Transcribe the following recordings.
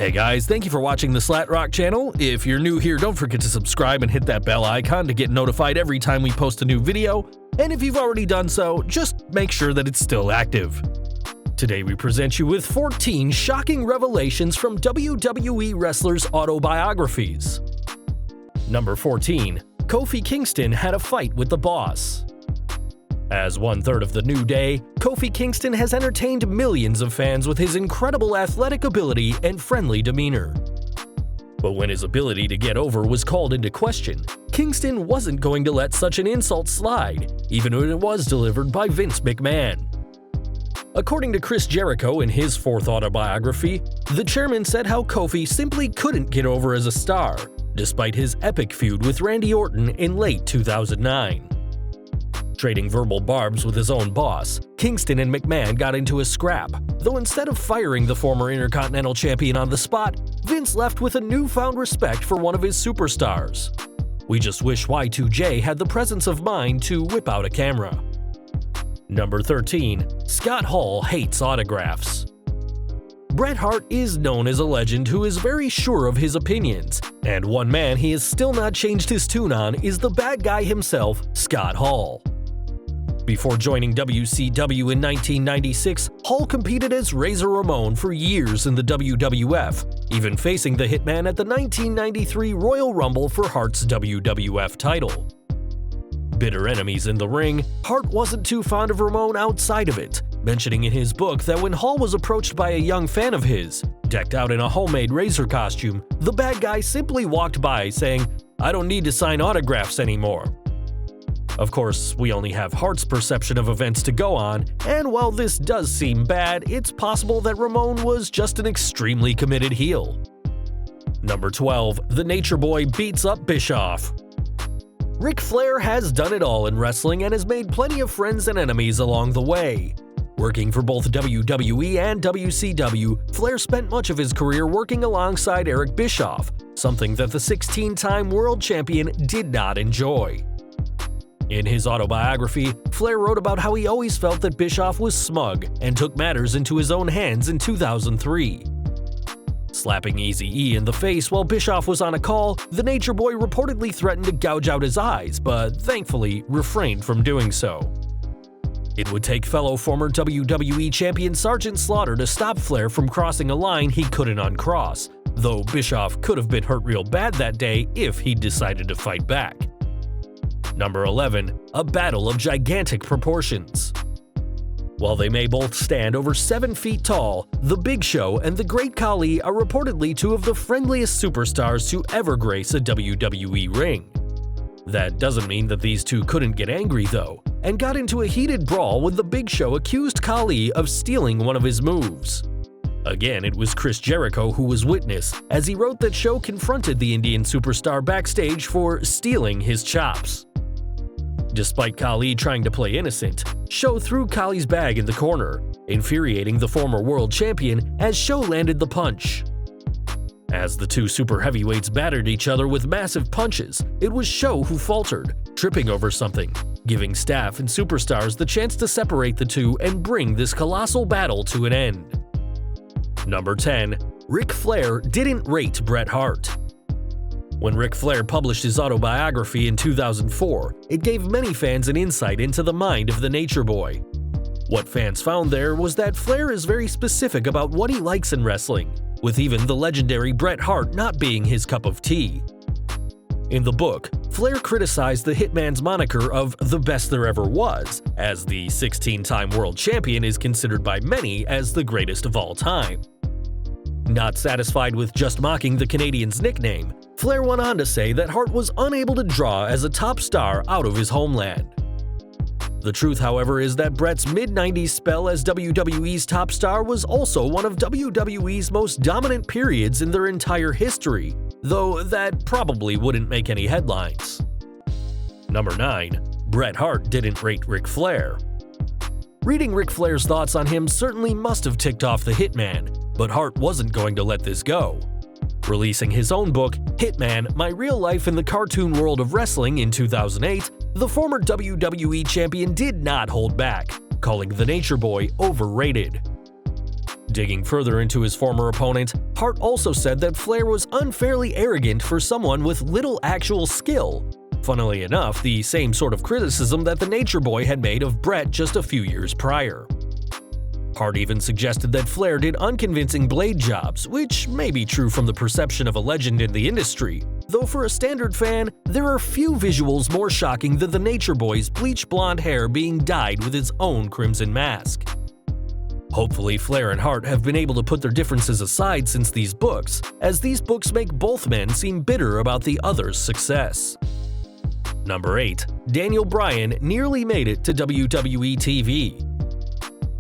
Hey guys, thank you for watching the SlatRock channel. If you're new here, don't forget to subscribe and hit that bell icon to get notified every time we post a new video. And if you've already done so, just make sure that it's still active. Today we present you with 14 shocking revelations from WWE wrestlers' autobiographies. Number 14. Kofi Kingston had a fight with the boss. As one-third of the New Day, Kofi Kingston has entertained millions of fans with his incredible athletic ability and friendly demeanor. But when his ability to get over was called into question, Kingston wasn't going to let such an insult slide, even when it was delivered by Vince McMahon. According to Chris Jericho in his fourth autobiography, the chairman said how Kofi simply couldn't get over as a star, despite his epic feud with Randy Orton in late 2009. Trading verbal barbs with his own boss, Kingston and McMahon got into a scrap, though instead of firing the former Intercontinental Champion on the spot, Vince left with a newfound respect for one of his superstars. We just wish Y2J had the presence of mind to whip out a camera. Number 13. Scott Hall hates autographs. Bret Hart is known as a legend who is very sure of his opinions, and one man he has still not changed his tune on is the bad guy himself, Scott Hall. Before joining WCW in 1996, Hall competed as Razor Ramon for years in the WWF, even facing the Hitman at the 1993 Royal Rumble for Hart's WWF title. Bitter enemies in the ring, Hart wasn't too fond of Ramon outside of it, mentioning in his book that when Hall was approached by a young fan of his, decked out in a homemade Razor costume, the bad guy simply walked by saying, "I don't need to sign autographs anymore." Of course, we only have Hart's perception of events to go on, and while this does seem bad, it's possible that Ramon was just an extremely committed heel. Number 12. The Nature Boy beats up Bischoff. Ric Flair has done it all in wrestling and has made plenty of friends and enemies along the way. Working for both WWE and WCW, Flair spent much of his career working alongside Eric Bischoff, something that the 16-time world champion did not enjoy. In his autobiography, Flair wrote about how he always felt that Bischoff was smug and took matters into his own hands in 2003. Slapping Eazy-E in the face while Bischoff was on a call, the Nature Boy reportedly threatened to gouge out his eyes, but thankfully refrained from doing so. It would take fellow former WWE champion Sergeant Slaughter to stop Flair from crossing a line he couldn't uncross, though Bischoff could have been hurt real bad that day if he'd decided to fight back. Number 11. A battle of gigantic proportions. While they may both stand over 7 feet tall, The Big Show and the Great Khali are reportedly two of the friendliest superstars to ever grace a WWE ring. That doesn't mean that these two couldn't get angry though, and got into a heated brawl when The Big Show accused Khali of stealing one of his moves. Again, it was Chris Jericho who was witness, as he wrote that Show confronted the Indian superstar backstage for stealing his chops. Despite Khali trying to play innocent, Show threw Khali's bag in the corner, infuriating the former world champion as Show landed the punch. As the two super heavyweights battered each other with massive punches, it was Show who faltered, tripping over something, giving staff and superstars the chance to separate the two and bring this colossal battle to an end. Number 10. Ric Flair didn't rate Bret Hart. When Ric Flair published his autobiography in 2004, it gave many fans an insight into the mind of the Nature Boy. What fans found there was that Flair is very specific about what he likes in wrestling, with even the legendary Bret Hart not being his cup of tea. In the book, Flair criticized the Hitman's moniker of the best there ever was, as the 16-time world champion is considered by many as the greatest of all time. Not satisfied with just mocking the Canadian's nickname, Flair went on to say that Hart was unable to draw as a top star out of his homeland. The truth, however, is that Bret's mid-90s spell as WWE's top star was also one of WWE's most dominant periods in their entire history, though that probably wouldn't make any headlines. Number 9. Bret Hart didn't rate Ric Flair. Reading Ric Flair's thoughts on him certainly must have ticked off the Hitman, but Hart wasn't going to let this go. Releasing his own book, Hitman: My Real Life in the Cartoon World of Wrestling in 2008, the former WWE champion did not hold back, calling the Nature Boy overrated. Digging further into his former opponent, Hart also said that Flair was unfairly arrogant for someone with little actual skill. Funnily enough, the same sort of criticism that the Nature Boy had made of BRET just a few years prior. Hart even suggested that Flair did unconvincing blade jobs, which may be true from the perception of a legend in the industry, though for a standard fan, there are few visuals more shocking than the Nature Boy's bleach blonde hair being dyed with its own crimson mask. Hopefully, Flair and Hart have been able to put their differences aside since these books, as these books make both men seem bitter about the other's success. Number 8. Daniel Bryan nearly made it to WWE TV.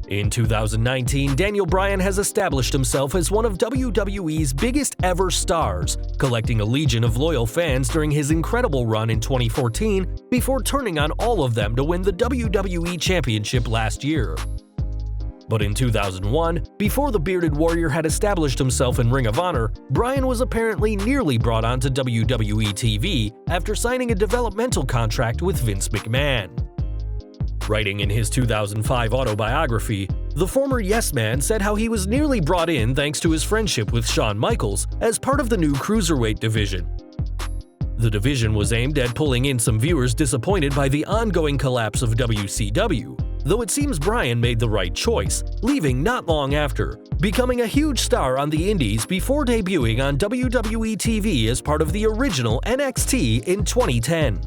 In 2019, Daniel Bryan has established himself as one of WWE's biggest ever stars, collecting a legion of loyal fans during his incredible run in 2014 before turning on all of them to win the WWE Championship last year. But in 2001, before the Bearded Warrior had established himself in Ring of Honor, Bryan was apparently nearly brought onto WWE TV after signing a developmental contract with Vince McMahon. Writing in his 2005 autobiography, the former Yes Man said how he was nearly brought in thanks to his friendship with Shawn Michaels as part of the new Cruiserweight division. The division was aimed at pulling in some viewers disappointed by the ongoing collapse of WCW, though it seems Bryan made the right choice, leaving not long after, becoming a huge star on the indies before debuting on WWE TV as part of the original NXT in 2010.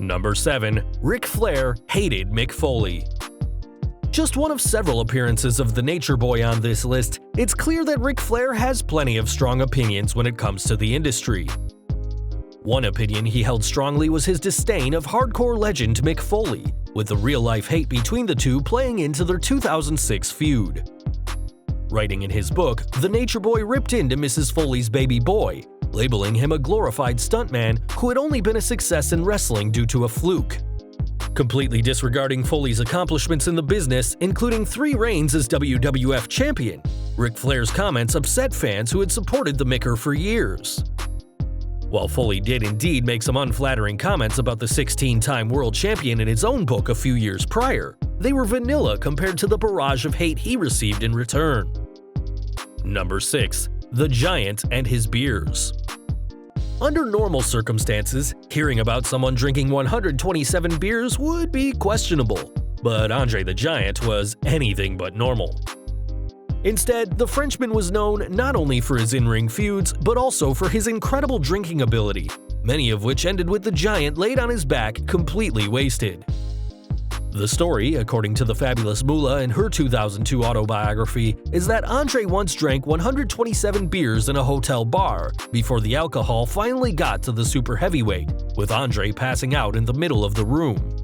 Number 7. Ric Flair hated Mick Foley. Just one of several appearances of the Nature Boy on this list, it's clear that Ric Flair has plenty of strong opinions when it comes to the industry. One opinion he held strongly was his disdain of hardcore legend Mick Foley, with the real-life hate between the two playing into their 2006 feud. Writing in his book, the Nature Boy ripped into Mrs. Foley's baby boy, labeling him a glorified stuntman who had only been a success in wrestling due to a fluke. Completely disregarding Foley's accomplishments in the business, including 3 reigns as WWF champion, Ric Flair's comments upset fans who had supported the Micker for years. While Foley did indeed make some unflattering comments about the 16-time world champion in his own book a few years prior, they were vanilla compared to the barrage of hate he received in return. Number 6. The Giant and his beers. Under normal circumstances, hearing about someone drinking 127 beers would be questionable, but Andre the Giant was anything but normal. Instead, the Frenchman was known not only for his in-ring feuds, but also for his incredible drinking ability, many of which ended with the Giant laid on his back completely wasted. The story, according to the Fabulous Moolah in her 2002 autobiography, is that Andre once drank 127 beers in a hotel bar before the alcohol finally got to the super heavyweight, with Andre passing out in the middle of the room.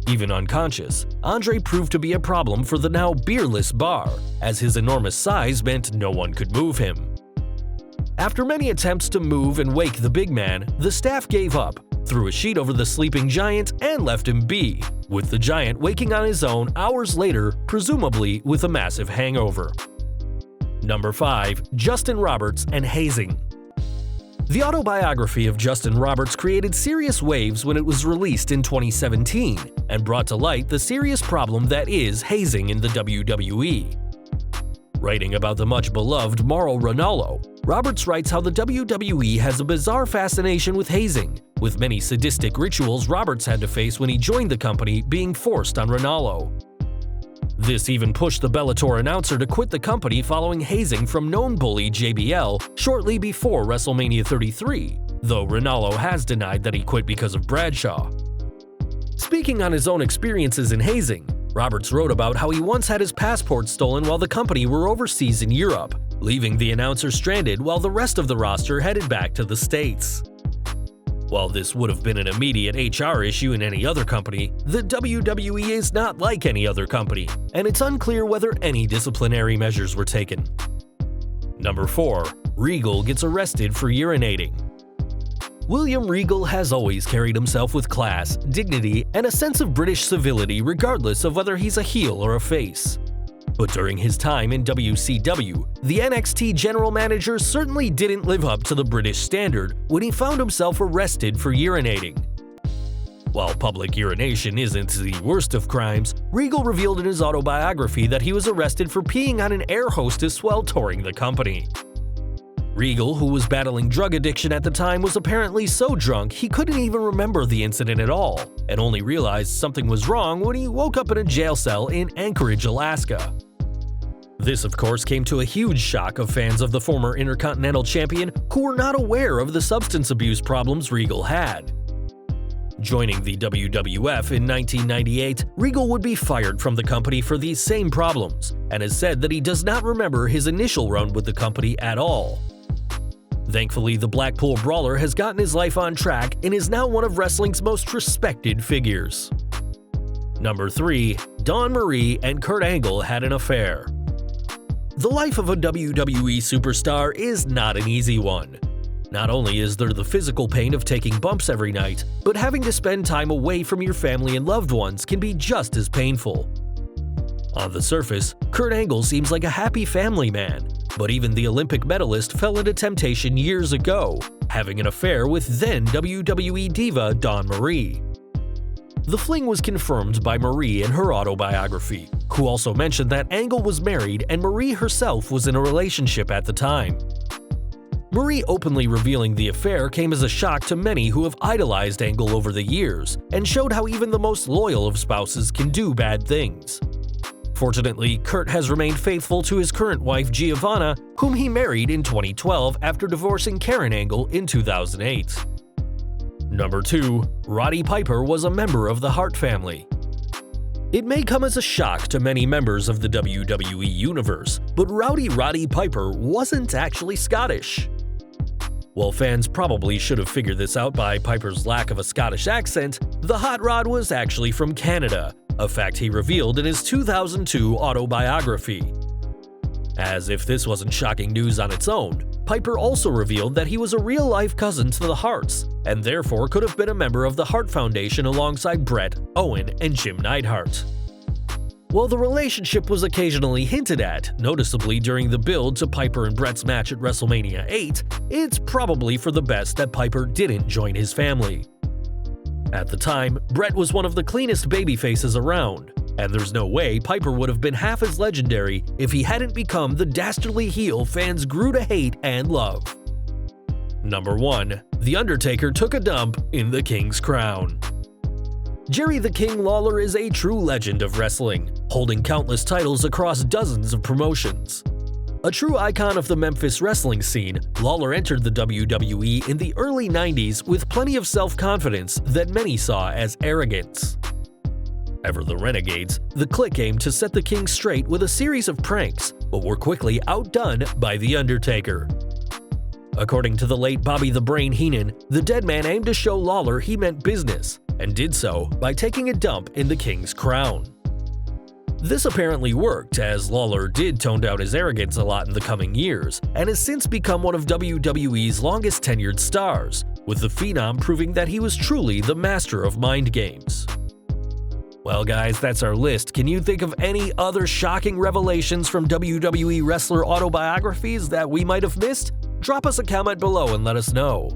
Even unconscious, Andre proved to be a problem for the now beerless bar, as his enormous size meant no one could move him. After many attempts to move and wake the big man, the staff gave up, threw a sheet over the sleeping Giant, and left him be, with the Giant waking on his own hours later, presumably with a massive hangover. Number 5. Justin Roberts and hazing. The autobiography of Justin Roberts created serious waves when it was released in 2017 and brought to light the serious problem that is hazing in the WWE. Writing about the much-beloved Mauro Ranallo, Roberts writes how the WWE has a bizarre fascination with hazing, with many sadistic rituals Roberts had to face when he joined the company being forced on Ranallo. This even pushed the Bellator announcer to quit the company following hazing from known bully JBL shortly before WrestleMania 33, though Ranallo has denied that he quit because of Bradshaw. Speaking on his own experiences in hazing, Roberts wrote about how he once had his passport stolen while the company were overseas in Europe, leaving the announcer stranded while the rest of the roster headed back to the States. While this would have been an immediate HR issue in any other company, the WWE is not like any other company, and it's unclear whether any disciplinary measures were taken. Number 4. Regal gets arrested for urinating. William Regal has always carried himself with class, dignity, and a sense of British civility regardless of whether he's a heel or a face. But during his time in WCW, the NXT general manager certainly didn't live up to the British standard when he found himself arrested for urinating. While public urination isn't the worst of crimes, Regal revealed in his autobiography that he was arrested for peeing on an air hostess while touring the company. Regal, who was battling drug addiction at the time, was apparently so drunk he couldn't even remember the incident at all, and only realized something was wrong when he woke up in a jail cell in Anchorage, Alaska. This, of course, came to a huge shock of fans of the former Intercontinental Champion who were not aware of the substance abuse problems Regal had. Joining the WWF in 1998, Regal would be fired from the company for these same problems, and has said that he does not remember his initial run with the company at all. Thankfully, the Blackpool Brawler has gotten his life on track and is now one of wrestling's most respected figures. Number 3. Dawn Marie and Kurt Angle had an affair. The life of a WWE superstar is not an easy one. Not only is there the physical pain of taking bumps every night, but having to spend time away from your family and loved ones can be just as painful. On the surface, Kurt Angle seems like a happy family man, but even the Olympic medalist fell into temptation years ago, having an affair with then WWE diva Dawn Marie. The fling was confirmed by Marie in her autobiography, who also mentioned that Angle was married and Marie herself was in a relationship at the time. Marie openly revealing the affair came as a shock to many who have idolized Angle over the years, and showed how even the most loyal of spouses can do bad things. Fortunately, Kurt has remained faithful to his current wife Giovanna, whom he married in 2012 after divorcing Karen Angle in 2008. Number 2. Roddy Piper was a member of the Hart family. It may come as a shock to many members of the WWE Universe, but Roddy Piper wasn't actually Scottish. While fans probably should have figured this out by Piper's lack of a Scottish accent, the Hot Rod was actually from Canada, a fact he revealed in his 2002 autobiography. As if this wasn't shocking news on its own, Piper also revealed that he was a real-life cousin to the Harts, and therefore could have been a member of the Hart Foundation alongside Bret, Owen, and Jim Neidhart. While the relationship was occasionally hinted at, noticeably during the build to Piper and Bret's match at WrestleMania 8, it's probably for the best that Piper didn't join his family. At the time, Bret was one of the cleanest babyfaces around, and there's no way Piper would have been half as legendary if he hadn't become the dastardly heel fans grew to hate and love. Number 1. The Undertaker took a dump in the King's crown. Jerry the King Lawler is a true legend of wrestling, holding countless titles across dozens of promotions. A true icon of the Memphis wrestling scene, Lawler entered the WWE in the early 90s with plenty of self-confidence that many saw as arrogance. Ever the Renegades, the Clique aimed to set the King straight with a series of pranks, but were quickly outdone by The Undertaker. According to the late Bobby the Brain Heenan, the dead man aimed to show Lawler he meant business, and did so by taking a dump in the King's crown. This apparently worked, as Lawler did tone down his arrogance a lot in the coming years, and has since become one of WWE's longest tenured stars, with the Phenom proving that he was truly the master of mind games. Well guys, that's our list. Can you think of any other shocking revelations from WWE wrestler autobiographies that we might have missed? Drop us a comment below and let us know.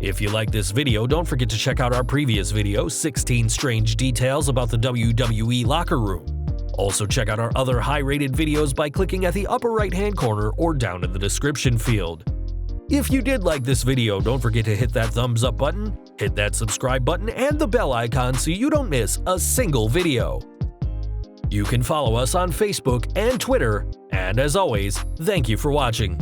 If you like this video, don't forget to check out our previous video, 16 Strange Details about the WWE Locker Room. Also check out our other high-rated videos by clicking at the upper right-hand corner or down in the description field. If you did like this video, don't forget to hit that thumbs up button, hit that subscribe button, and the bell icon so you don't miss a single video. You can follow us on Facebook and Twitter, and as always, thank you for watching.